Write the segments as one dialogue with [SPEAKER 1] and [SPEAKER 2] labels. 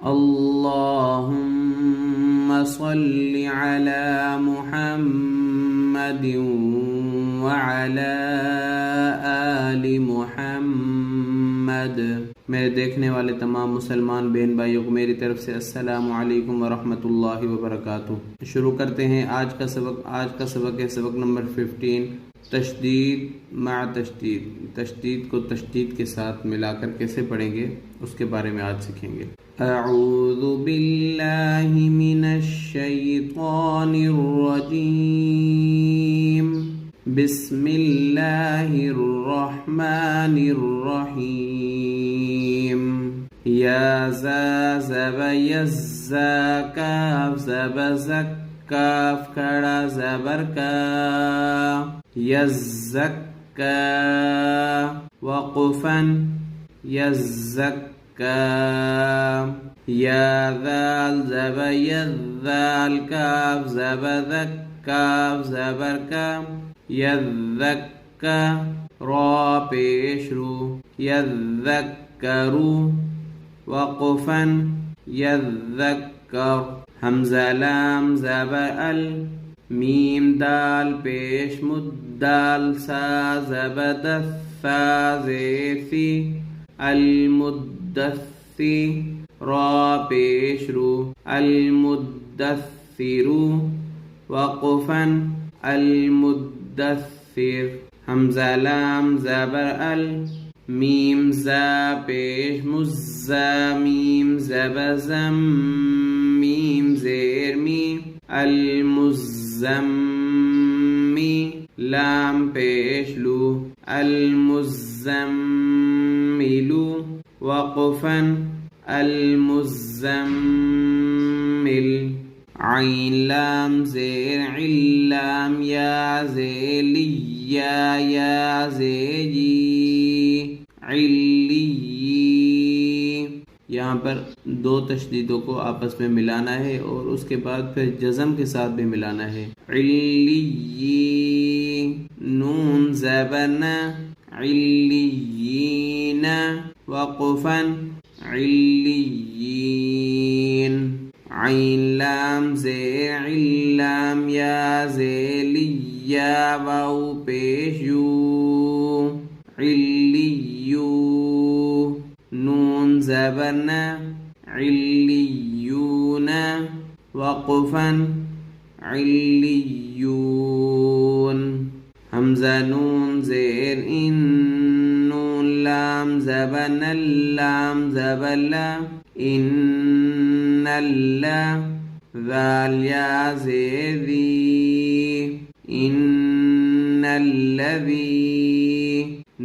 [SPEAKER 1] अल्लाहुम्मा सल्लि अला मुहम्मदिन व अला आलि मुहम्मद। मेरे देखने वाले तमाम मुसलमान बहन भाइयों को मेरी तरफ से अस्सलामु अलैकुम व रहमतुल्लाहि व बरकातुहू। शुरू करते हैं आज का सबक। आज का सबक है सबक नंबर 15, तशदीद मा तशदीद। तशदीद को तशदीद के साथ मिलाकर कैसे पढ़ेंगे उसके बारे में आज सीखेंगे। अऊज़ु बिल्लाहि मिनश शैतानिर रजीम। बिस्मिल्लाहिर रहमानिर रहीम। या ज़ा ज़ब यज़्ज़ा काफ ज़ब ज़क काफ खड़ा ज़बर का यज़्ज़क्का वक़फ़न यज़्ज़क्का। या ज़ाल ज़ब यज़्ज़ाल काफ ज़ब ज़क काफ ज़बर का यज़्ज़क्का रा पेश रू यज़्ज़क्करू वक़फ़न यज़्ज़क्कर। हमज़ा लाम ज़बर अल मीम दाल पेश मुद्दाल सा ज़बदस सा ज़ेसी अल मुद्दस्सी रा पेश रू अल मुद्दस्सिरू वक़फ़न अल मुद्दस्सिर। हमज़ा लाम ज़बर अल मीम ज़ा पेश मुज़्ज़ा मीम ज़बज़म मीम ज़ेर मी अल मुज़्ज़म्मी लाम पेश लू अल मुज़्ज़म्मिलू वक़फ़न अल मुज़्ज़म्मिल। आइन लाम ज़ेर इल्लाम या ज़ेली या ज़ेजी इल्ली। यहाँ पर दो तशदीदों को आपस में मिलाना है और उसके बाद फिर जज़म के साथ भी मिलाना है। इल्ली नून ज़बरना इल्लियीन वक़फ़न इल्लियीन। आइन लाम ज़ेर इल्लाम या ज़ेलिया वाउ पेश यू इल्लियू नून ज़बरना इल्लियून वक़फ़न इल्लियून। हमज़ा नून ज़ेर इन नून लाम ज़बरना लाम ज़बरला इन्नल्ला ज़ाल या ज़ेदी इन्नल्लज़ी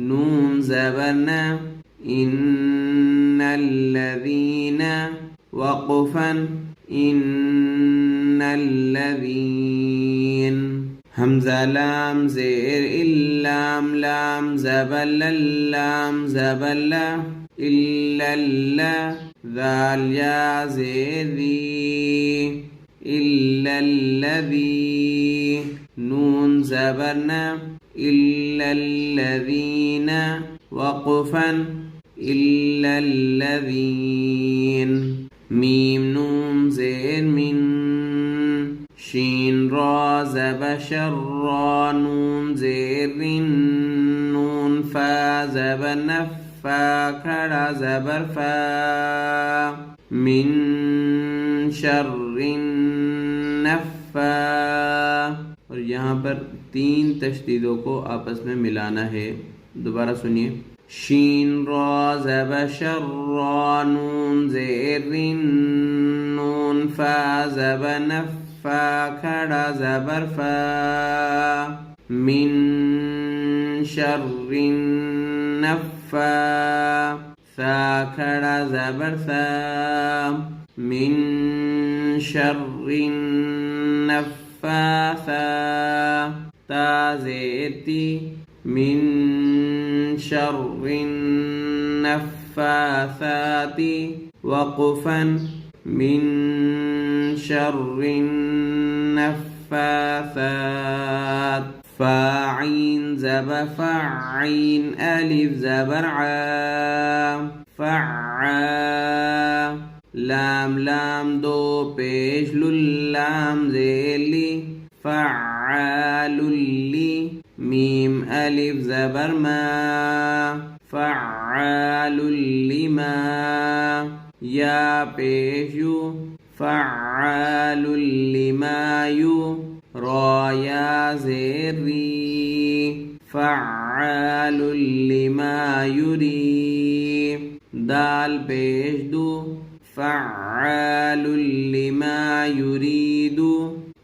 [SPEAKER 1] नून ज़बरना इन्नल्लज़ीन वक़फ़न इन्नल्लज़ीन। हमज़ा लाम ज़ेर इल्लाम लाम ज़बरल्लाम ज़बरल्ला इल्लल्ला ज़ाल या ज़ेदी इल्लल्लज़ी नून ज़बरना इल्लल्लज़ीन वक़फ़न इल्लल्लज़ीन। मीम नून ज़ेर मिन शीन रा ज़बशर रा नून ज़ेरिन नून फा ज़बनफ़ फा खड़ा ज़बर फा मिन शर्रिन नफ़्फ़ा। और यहाँ पर तीन तशदीदों को आपस में मिलाना है। दोबारा सुनिए। शीन रा ज़बशर रा नून ज़ेरिन नून फा ज़बनफ़ फा खड़ा ज़बर फा मिन शर्रिन नफ़्फ़ा सा खड़ा ज़बर सा मिन शर्रिन नफ़्फ़ासा ता ज़ेती मिन शर्रिन नफ़्फ़ासाती वक़फ़न मिन शर्रिन नफ़्फ़ासात। फ़ाइन ज़ब फ़ाइन अलिफ ज़बर आ फ़आ लाम लाम दो पेश लुल्लाम ज़ेली फ़अालुल्ली मीम अलिफ ज़बर मा फ़अालुल्लिमा या पेश यू फ़अालुल्लिमा यू रा या ज़ेर री फ़अालुल्लिमा युरी दाल पेश दू फ़अालुल्लिमा युरीदु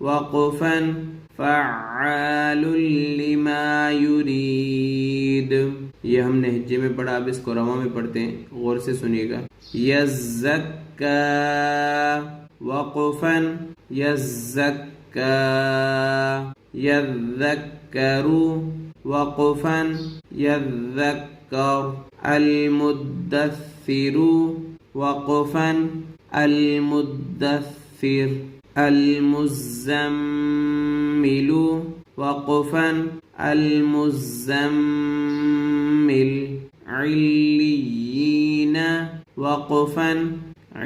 [SPEAKER 1] वक़फ़न फ़अालुल्लिमा युरीद। ये हमने हिज्जे में पढ़ा, अब इसको रवा में पढ़ते हैं, गौर से सुनिएगा। यज़्ज़क्का वक़फ़न यज़्ज़क्का यज़्ज़क्करु वक़फ़न यज़्ज़क्कर अल-मुद्दस्सिरु वक़फ़न अल-मुद्दस्सिर अल-मुज़्ज़म्मिलु वक़फ़न अल-मुज़्ज़म्मिल इल्लिय्यीन वक़फ़न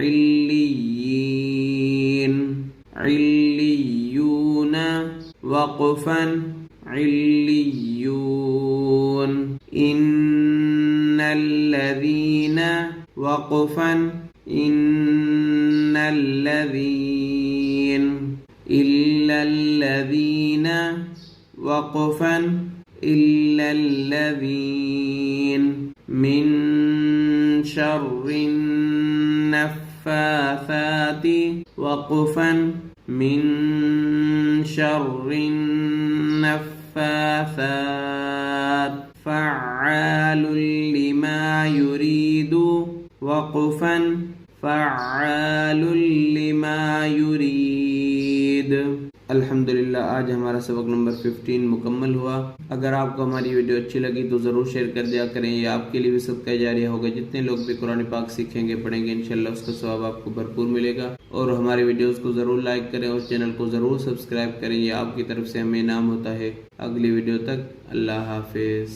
[SPEAKER 1] इल्लिय्यीन इल्लिय्यून वक़फ़न इल्लिय्यून इन्नल्लज़ीन वक़फ़न इन्नल्लज़ीन इल्लल्लज़ीन वक़फ़न इल्लल्लज़ीन मिन शर्रिन नफ़्फ़ासाति वक़फ़न मिन शर्रिन नफ़्फ़ासात फ़अालुल लिमा युरीदु वक़फ़न फ़अालुल लिमा युरीद। अल्हम्दुलिल्लाह, आज हमारा सबक नंबर 15 मुकम्मल हुआ। अगर आपको हमारी वीडियो अच्छी लगी तो ज़रूर शेयर कर दिया करें, ये आपके लिए भी सदका जारिया होगा। जितने लोग भी कुरान पाक सीखेंगे पढ़ेंगे इंशाल्लाह उसका सवाब आपको भरपूर मिलेगा। और हमारे वीडियोस को ज़रूर लाइक करें और चैनल को ज़रूर सब्सक्राइब करें, ये आपकी तरफ से हमें इनाम होता है। अगली वीडियो तक अल्लाह हाफिज़।